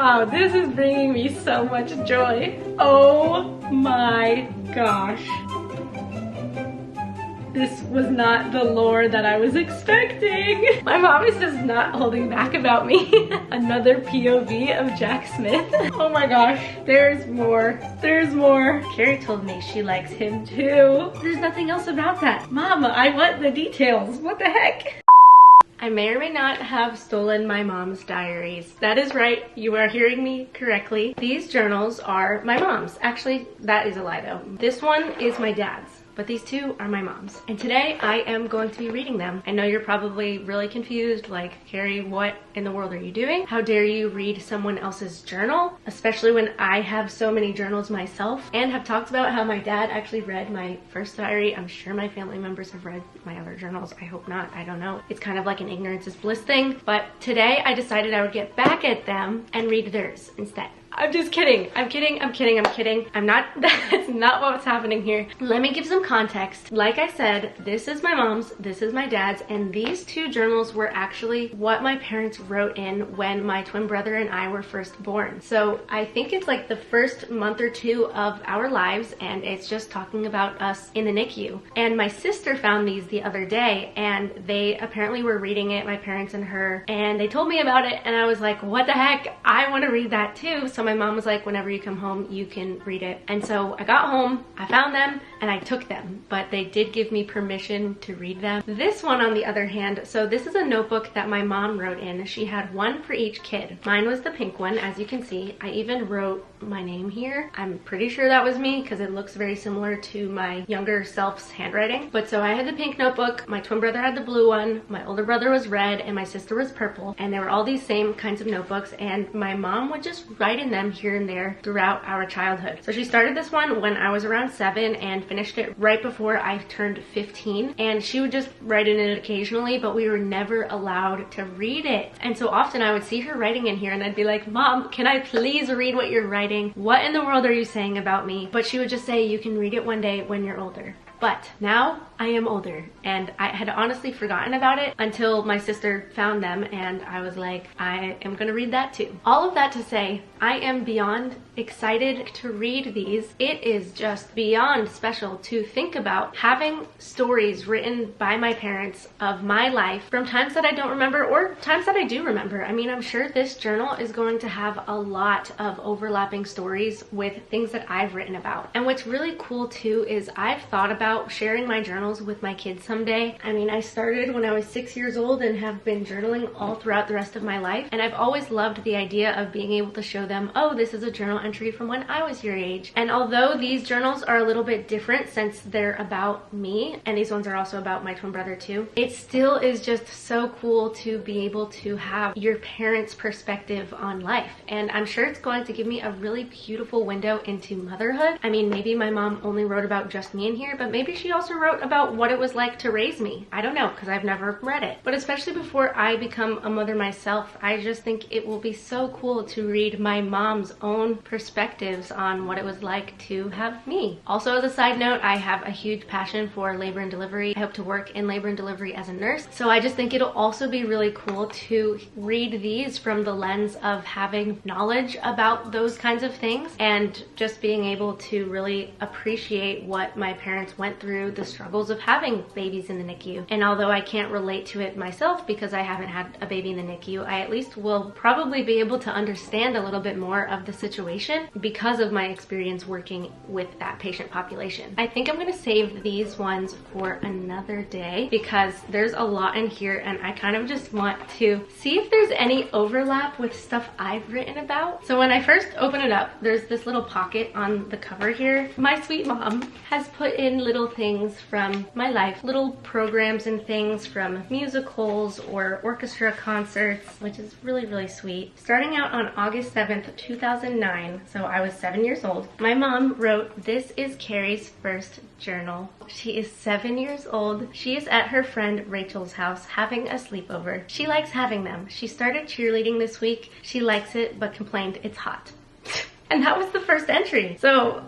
Wow, this is bringing me so much joy. Oh my gosh. This was not the lore that I was expecting. My mom is just not holding back about me. Another POV of Jack Smith. Oh my gosh, there's more. There's more. Carrie told me she likes him too. There's nothing else about that. Mom, I want the details. What the heck? I may or may not have stolen my mom's diaries. That is right, you are hearing me correctly. These journals are my mom's. Actually, that is a lie though. This one is my dad's, but these two are my mom's. And today I am going to be reading them. I know you're probably really confused, like, Carrie, what in the world are you doing? How dare you read someone else's journal? Especially when I have so many journals myself and have talked about how my dad actually read my first diary. I'm sure my family members have read my other journals. I hope not, I don't know. It's kind of like an ignorance is bliss thing, but today I decided I would get back at them and read theirs instead. I'm just kidding. I'm kidding. I'm not, that's not what's happening here. Let me give some context. Like I said, this is my mom's, this is my dad's, and these two journals were actually what my parents wrote in when my twin brother and I were first born. So I think it's like the first month or two of our lives, and it's just talking about us in the NICU. And my sister found these the other day, and they apparently were reading it, my parents and her, and they told me about it, and I was like, what the heck? I want to read that too. So my mom was like, whenever you come home, you can read it. And so I got home, I found them, and I took them, but they did give me permission to read them. This one, on the other hand, so this is a notebook that my mom wrote in. She had one for each kid. Mine was the pink one, as you can see. I even wrote my name here. I'm pretty sure that was me because it looks very similar to my younger self's handwriting. But so I had the pink notebook, my twin brother had the blue one, my older brother was red, and my sister was purple. And they were all these same kinds of notebooks, and my mom would just write in them here and there throughout our childhood. So she started this one when I was around 7 and finished it right before I turned 15. And she would just write in it occasionally, but we were never allowed to read it. And so often I would see her writing in here and I'd be like, Mom, can I please read what you're writing? What in the world are you saying about me? But she would just say, you can read it one day when you're older. But now I am older, and I had honestly forgotten about it until my sister found them, and I was like, I am gonna read that too. All of that to say, I am beyond excited to read these. It is just beyond special to think about having stories written by my parents of my life from times that I don't remember or times that I do remember. I mean, I'm sure this journal is going to have a lot of overlapping stories with things that I've written about. And what's really cool too is I've thought about sharing my journals with my kids someday. I mean, I started when I was 6 years old and have been journaling all throughout the rest of my life. And I've always loved the idea of being able to show them, oh, this is a journal entry from when I was your age. And although these journals are a little bit different since they're about me, and these ones are also about my twin brother too, it still is just so cool to be able to have your parents' perspective on life. And I'm sure it's going to give me a really beautiful window into motherhood. I mean, maybe my mom only wrote about just me in here, but maybe she also wrote about what it was like to raise me. I don't know, because I've never read it. But especially before I become a mother myself, I just think it will be so cool to read my mom's own perspectives on what it was like to have me. Also, as a side note, I have a huge passion for labor and delivery. I hope to work in labor and delivery as a nurse. So I just think it'll also be really cool to read these from the lens of having knowledge about those kinds of things and just being able to really appreciate what my parents went through, the struggles of having babies in the NICU. And although I can't relate to it myself because I haven't had a baby in the NICU, I at least will probably be able to understand a little bit more of the situation because of my experience working with that patient population. I think I'm gonna save these ones for another day because there's a lot in here and I kind of just want to see if there's any overlap with stuff I've written about. So when I first open it up, there's this little pocket on the cover here. My sweet mom has put in little things from my life, little programs and things from musicals or orchestra concerts, which is really, really sweet. Starting out on August 7th, 2009, so I was 7 years old, my mom wrote, "This is Carrie's first journal." She is 7 years old. She is at her friend Rachel's house having a sleepover. She likes having them. She started cheerleading this week. She likes it, but complained it's hot. And that was the first entry. So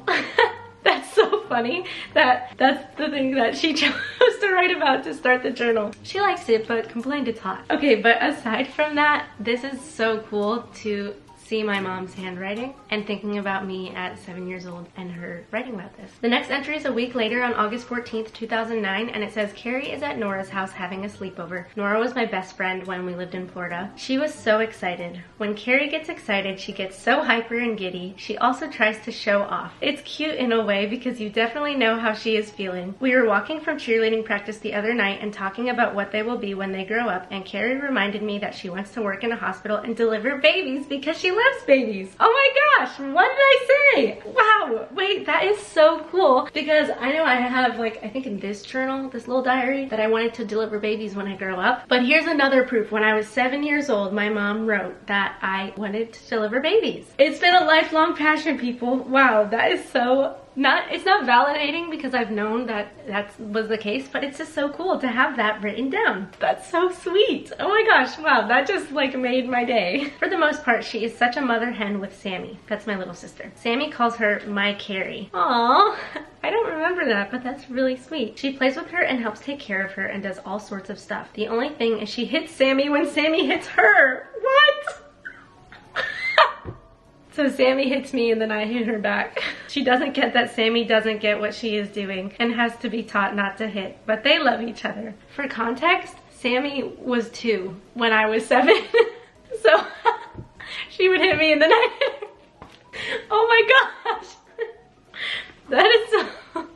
that's so funny that that's the thing that she chose to write about to start the journal. She likes it, but complained it's hot. Okay, but aside from that, this is so cool to see my mom's handwriting and thinking about me at 7 years old and her writing about this. The next entry is a week later on August 14th, 2009, and it says, Carrie is at Nora's house having a sleepover. Nora was my best friend when we lived in Florida. She was so excited. When Carrie gets excited, she gets so hyper and giddy. She also tries to show off. It's cute in a way because you definitely know how she is feeling. We were walking from cheerleading practice the other night and talking about what they will be when they grow up, and Carrie reminded me that she wants to work in a hospital and deliver babies because she loves babies. Oh my gosh, what did I say? Wow, wait, that is so cool, because I know I have, like, I think in this journal, this little diary, that I wanted to deliver babies when I grow up. But here's another proof. When I was 7 years old, my mom wrote that I wanted to deliver babies. It's been a lifelong passion, people. Wow, that is so it's not validating because I've known that was the case, but it's just so cool to have that written down. That's so sweet. Oh my gosh, wow, that just like made my day. For the most part, she is such a mother hen with Sammy. That's my little sister. Sammy calls her my Carrie. Aww, I don't remember that, but that's really sweet. She plays with her and helps take care of her and does all sorts of stuff. The only thing is she hits Sammy when Sammy hits her. What? So Sammy hits me and then I hit her back. She doesn't get that Sammy doesn't get what she is doing and has to be taught not to hit, but they love each other. For context, Sammy was 2 when I was 7. So she would hit me and then I hit her. Oh my gosh. That is so...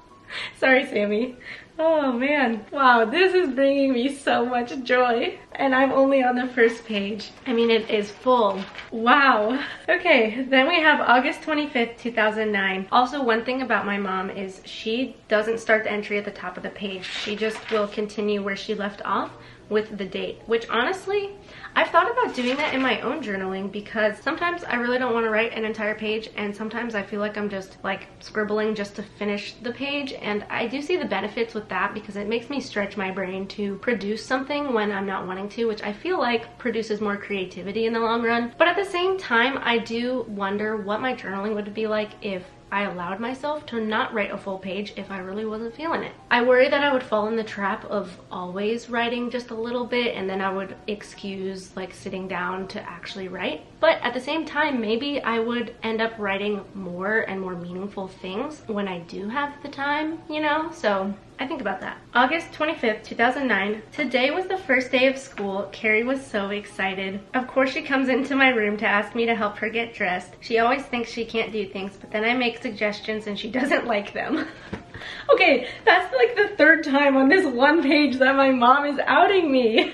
Sorry, Sammy. Oh man, wow, this is bringing me so much joy. And I'm only on the first page. I mean, it is full. Wow. Okay, then we have August 25th, 2009. Also, one thing about my mom is she doesn't start the entry at the top of the page. She just will continue where she left off with the date, which honestly, I've thought about doing that in my own journaling because sometimes I really don't want to write an entire page, and sometimes I feel like I'm just like scribbling just to finish the page, and I do see the benefits with that because it makes me stretch my brain to produce something when I'm not wanting to, which I feel like produces more creativity in the long run. But at the same time, I do wonder what my journaling would be like if I allowed myself to not write a full page if I really wasn't feeling it. I worry that I would fall in the trap of always writing just a little bit and then I would excuse like sitting down to actually write. But at the same time, maybe I would end up writing more and more meaningful things when I do have the time, you know? So I think about that. August 25th, 2009. Today was the first day of school. Carrie was so excited. Of course, she comes into my room to ask me to help her get dressed. She always thinks she can't do things, but then I make suggestions and she doesn't like them. Okay, that's like the 3rd time on this one page that my mom is outing me.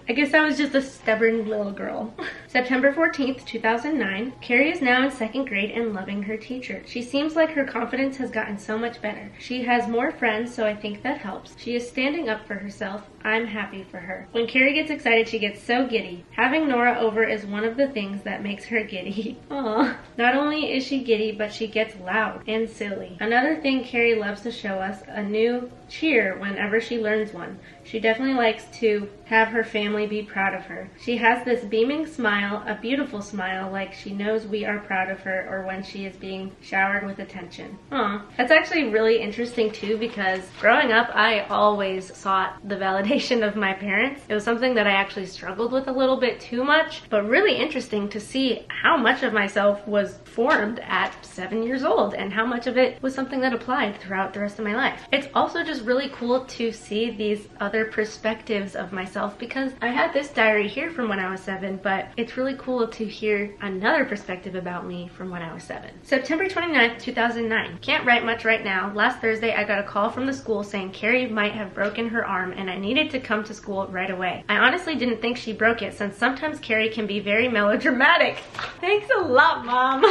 I guess I was just a stubborn little girl. September 14th, 2009. Carrie is now in 2nd grade and loving her teacher. She seems like her confidence has gotten so much better. She has more friends, so I think that helps. She is standing up for herself. I'm happy for her. When Carrie gets excited, she gets so giddy. Having Nora over is one of the things that makes her giddy. Aww. Not only is she giddy, but she gets loud and silly. Another thing Carrie loves to show us, a new cheer whenever she learns one. She definitely likes to have her family be proud of her. She has this beaming smile, a beautiful smile, like she knows we are proud of her, or when she is being showered with attention. Aw. That's actually really interesting too, because growing up, I always sought the validation of my parents. It was something that I actually struggled with a little bit too much, but really interesting to see how much of myself was formed at 7 years old and how much of it was something that applied throughout the rest of my life. It's also just really cool to see these other perspectives of myself, because I had this diary here from when I was 7, but it's really cool to hear another perspective about me from when I was 7. September 29th, 2009. Can't write much right now. Last Thursday, I got a call from the school saying Carrie might have broken her arm and I needed to come to school right away. I honestly didn't think she broke it, since sometimes Carrie can be very melodramatic. Thanks a lot, Mom.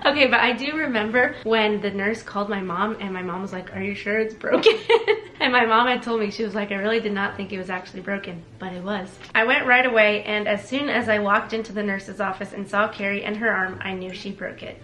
Okay, but I do remember when the nurse called my mom and my mom was like, "Are you sure it's broken?" And my mom had told me, she was like, "I really did not think it was actually broken," but it was. I went right away, and as soon as I walked into the nurse's office and saw Carrie and her arm, I knew she broke it.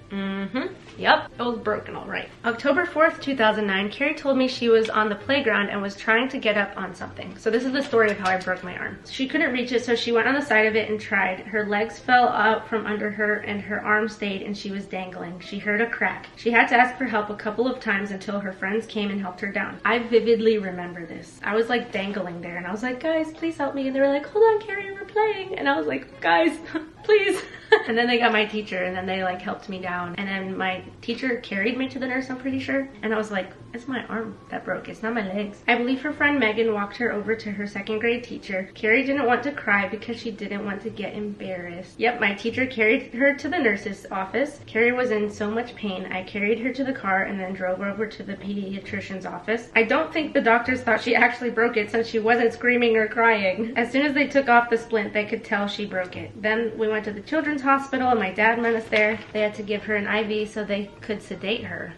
Yep, it was broken all right. October 4th, 2009, Carrie told me she was on the playground and was trying to get up on something. So this is the story of how I broke my arm. She couldn't reach it, so she went on the side of it and tried. Her legs fell out from under her and her arm stayed, and she was dangling. She heard a crack. She had to ask for help a couple of times until her friends came and helped her down. I vividly remember this. I was like dangling there and I was like, "Guys, please help me." And they were like, "Hold on, Carrie, we're playing." And I was like, "Guys, please. And then they got my teacher, and then they like helped me down. And then my teacher carried me to the nurse, I'm pretty sure. And I was like, it's my arm that broke, it's not my legs. I believe her friend Megan walked her over to her 2nd grade teacher. Carrie didn't want to cry because she didn't want to get embarrassed. Yep, my teacher carried her to the nurse's office. Carrie was in so much pain. I carried her to the car and then drove over to the pediatrician's office. I don't think the doctors thought she actually broke it since she wasn't screaming or crying. As soon as they took off the splint, they could tell she broke it. Then we went to the children's hospital and my dad met us there. They had to give her an IV so they could sedate her.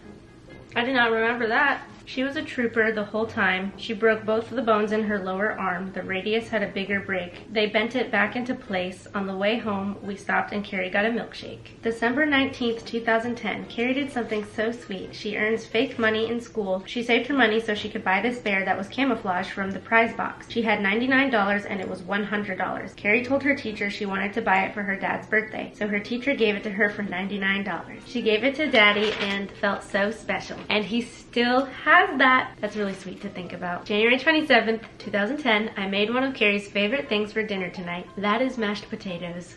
I did not remember that. She was a trooper the whole time. She broke both of the bones in her lower arm. The radius had a bigger break. They bent it back into place. On the way home, we stopped and Carrie got a milkshake. December 19th, 2010. Carrie did something so sweet. She earns fake money in school. She saved her money so she could buy this bear that was camouflaged from the prize box. She had $99 and it was $100. Carrie told her teacher she wanted to buy it for her dad's birthday, so her teacher gave it to her for $99. She gave it to Daddy and felt so special. And he still has that. That's really sweet to think about. January 27th, 2010, I made one of Carrie's favorite things for dinner tonight. That is mashed potatoes.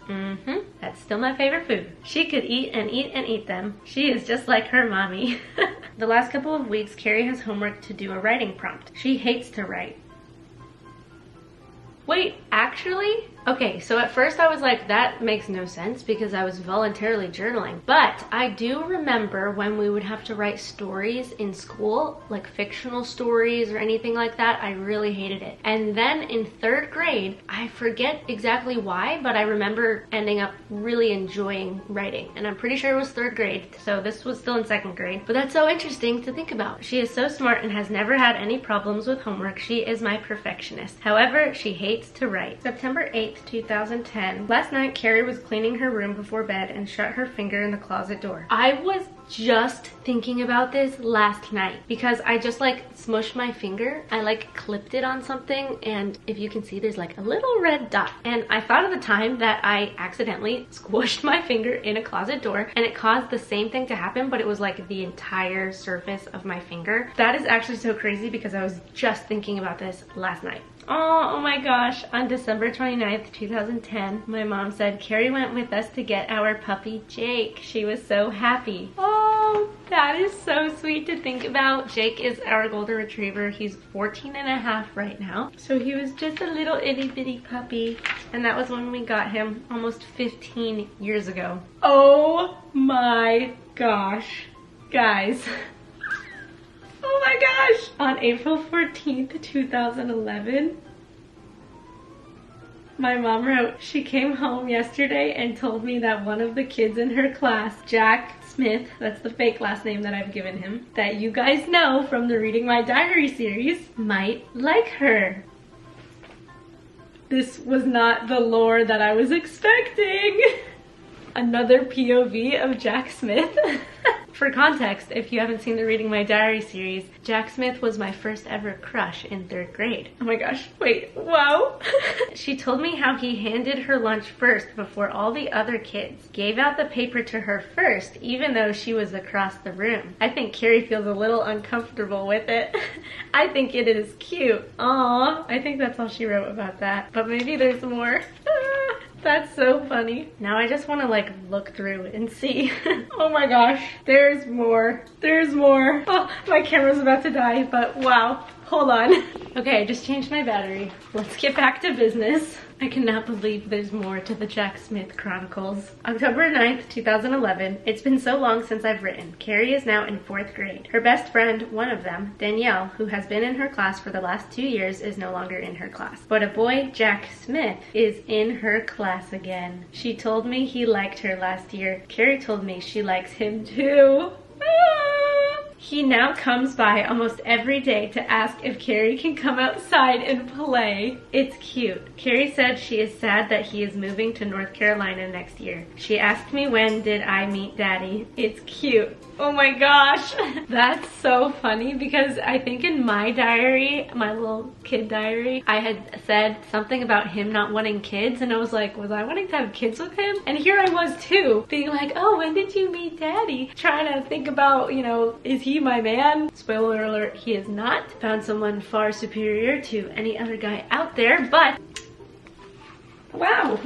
That's still my favorite food. She could eat and eat and eat them. She is just like her mommy. The last couple of weeks, Carrie has homework to do a writing prompt. She hates to write. Wait, actually? Okay, so at first I was like, that makes no sense because I was voluntarily journaling. But I do remember when we would have to write stories in school, like fictional stories or anything like that, I really hated it. And then in 3rd grade, I forget exactly why, but I remember ending up really enjoying writing. And I'm pretty sure it was 3rd grade, so this was still in 2nd grade. But that's so interesting to think about. She is so smart and has never had any problems with homework. She is my perfectionist. However, she hates to write. September 8th, 2010. Last night, Carrie was cleaning her room before bed and shut her finger in the closet door. I was just thinking about this last night because I just like smushed my finger. I like clipped it on something, and if you can see, there's like a little red dot. And I thought at the time that I accidentally squished my finger in a closet door and it caused the same thing to happen, but it was like the entire surface of my finger. That is actually so crazy because I was just thinking about this last night. Oh my gosh, on December 29th, 2010, my mom said Carrie went with us to get our puppy Jake. She was so happy. Oh, that is so sweet to think about. Jake is our golden retriever. He's 14 and a half right now. So he was just a little itty bitty puppy, and that was when we got him almost 15 years ago. Oh my gosh, guys. Oh my gosh! On April 14th, 2011, my mom wrote, she came home yesterday and told me that one of the kids in her class, Jack Smith, that's the fake last name that I've given him, that you guys know from the Reading My Diary series, might like her. This was not the lore that I was expecting. Another POV of Jack Smith. For context, if you haven't seen the Reading My Diary series, Jack Smith was my first ever crush in 3rd grade. Oh my gosh, wait, whoa. She told me how he handed her lunch first before all the other kids, gave out the paper to her first, even though she was across the room. I think Carrie feels a little uncomfortable with it. I think it is cute. Aww, I think that's all she wrote about that, but maybe there's more. That's so funny. Now I just want to like look through and see. Oh my gosh, there's more. There's more. Oh, my camera's about to die, but wow. Hold on. Okay, I just changed my battery. Let's get back to business. I cannot believe there's more to the Jack Smith Chronicles. October 9th, 2011. It's been so long since I've written. Carrie is now in 4th grade. Her best friend, one of them, Danielle, who has been in her class for the last 2 years, is no longer in her class. But a boy, Jack Smith, is in her class again. She told me he liked her last year. Carrie told me she likes him too. He now comes by almost every day to ask if Carrie can come outside and play. It's cute. Carrie said she is sad that he is moving to North Carolina next year. She asked me when did I meet Daddy. It's cute. Oh my gosh. That's so funny because I think in my diary, my little kid diary, I had said something about him not wanting kids, and I was like, was I wanting to have kids with him? And here I was too, being like, oh, when did you meet Daddy? Trying to think about, you know, is he my man? Spoiler alert, he is not. Found someone far superior to any other guy out there, but wow.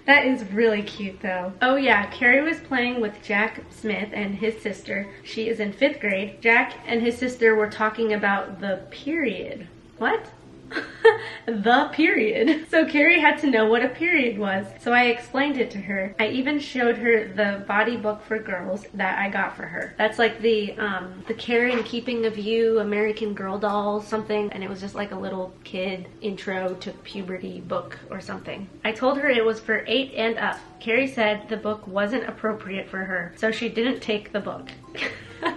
That is really cute though. Oh yeah, Carrie was playing with Jack Smith and his sister. She is in 5th grade. Jack and his sister were talking about the period. What? The period. So Carrie had to know what a period was, so I explained it to her. I even showed her the body book for girls that I got for her. That's like the Care and Keeping of You American Girl doll something, and it was just like a little kid intro to puberty book or something. I told her it was for 8 and up. Carrie said the book wasn't appropriate for her, so she didn't take the book.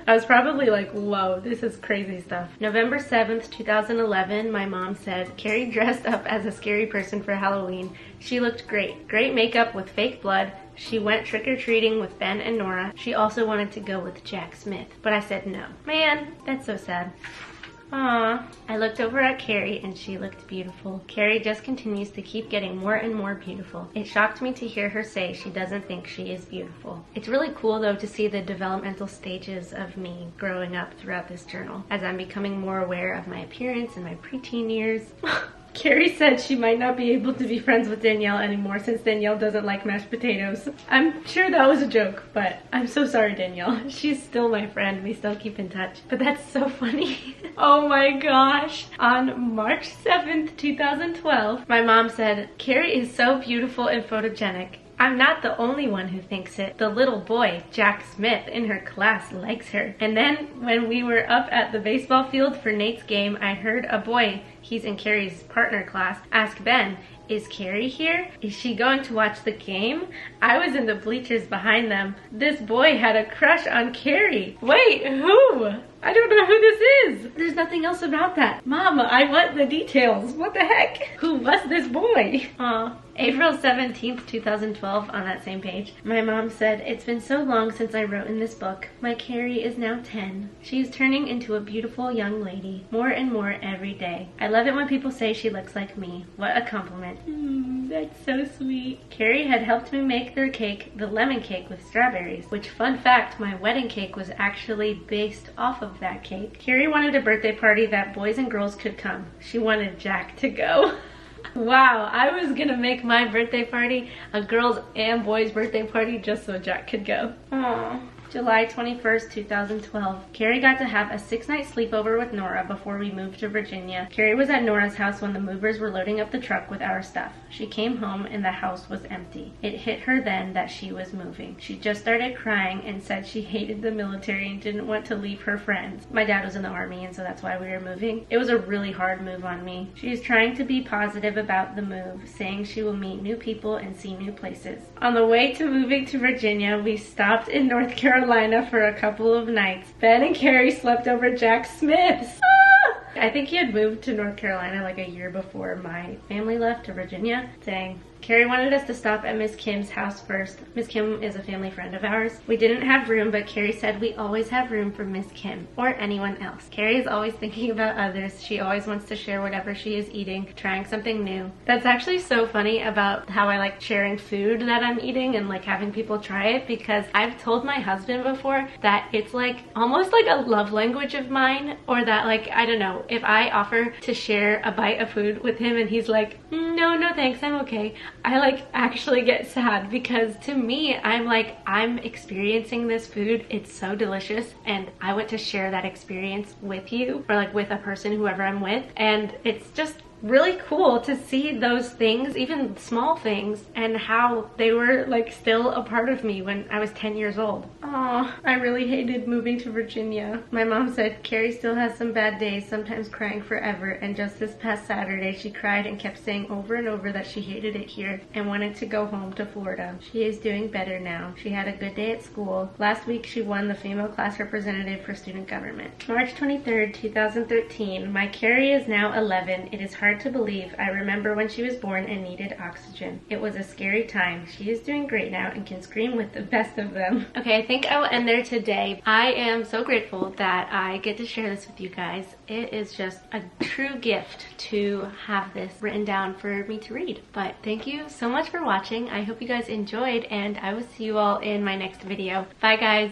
I was probably like, whoa, this is crazy stuff. November 7th, 2011, my mom said, Carrie dressed up as a scary person for Halloween. She looked great. Great makeup with fake blood. She went trick-or-treating with Ben and Nora. She also wanted to go with Jack Smith, but I said no. Man, that's so sad. Aww. I looked over at Carrie and she looked beautiful. Carrie just continues to keep getting more and more beautiful. It shocked me to hear her say she doesn't think she is beautiful. It's really cool though to see the developmental stages of me growing up throughout this journal as I'm becoming more aware of my appearance in my preteen years. Carrie said she might not be able to be friends with Danielle anymore since Danielle doesn't like mashed potatoes. I'm sure that was a joke, but I'm so sorry, Danielle. She's still my friend. We still keep in touch. But that's so funny. Oh my gosh. On March 7th, 2012, my mom said, Carrie is so beautiful and photogenic. I'm not the only one who thinks it. The little boy, Jack Smith, in her class likes her. And then when we were up at the baseball field for Nate's game, I heard a boy, he's in Carrie's partner class, ask Ben, is Carrie here? Is she going to watch the game? I was in the bleachers behind them. This boy had a crush on Carrie. Wait, who? I don't know who this is. There's nothing else about that. Mom, I want the details. What the heck? Who was this boy? Aw. April 17th, 2012, on that same page, my mom said, it's been so long since I wrote in this book. My Carrie is now 10. She is turning into a beautiful young lady, more and more every day. I love it when people say she looks like me. What a compliment. That's so sweet. Carrie had helped me make their cake, the lemon cake with strawberries, which, fun fact, my wedding cake was actually based off of that cake. Carrie wanted a birthday party that boys and girls could come. She wanted Jack to go. Wow, I was gonna make my birthday party a girls and boys birthday party just so Jack could go. Aww. July 21st, 2012. Carrie got to have a 6-night sleepover with Nora before we moved to Virginia. Carrie was at Nora's house when the movers were loading up the truck with our stuff. She came home and the house was empty. It hit her then that she was moving. She just started crying and said she hated the military and didn't want to leave her friends. My dad was in the army and so that's why we were moving. It was a really hard move on me. She is trying to be positive about the move, saying she will meet new people and see new places. On the way to moving to Virginia, we stopped in North Carolina for a couple of nights. Ben and Carrie slept over at Jack Smith's. I think he had moved to North Carolina like a year before my family left to Virginia. Dang. Carrie wanted us to stop at Miss Kim's house first. Miss Kim is a family friend of ours. We didn't have room, but Carrie said we always have room for Miss Kim or anyone else. Carrie is always thinking about others. She always wants to share whatever she is eating, trying something new. That's actually so funny about how I like sharing food that I'm eating and like having people try it, because I've told my husband before that it's like almost like a love language of mine, or that like, I don't know, if I offer to share a bite of food with him and he's like, no thanks, I'm okay, I like actually get sad, because to me, I'm like, I'm experiencing this food, it's so delicious, and I want to share that experience with you, or like with a person, whoever I'm with, and it's just really cool to see those things, even small things, and how they were like still a part of me when I was 10 years old. Aw, I really hated moving to Virginia. My mom said Carrie still has some bad days, sometimes crying forever, and just this past Saturday she cried and kept saying over and over that she hated it here and wanted to go home to Florida. She is doing better now. She had a good day at school. Last week she won the female class representative for student government. March 23rd, 2013. My Carrie is now 11. It is hard to believe. I remember when she was born and needed oxygen. It was a scary time. She is doing great now and can scream with the best of them. Okay, I think I will end there today. I am so grateful that I get to share this with you guys. It is just a true gift to have this written down for me to read. But thank you so much for watching. I hope you guys enjoyed, and I will see you all in my next video. Bye guys!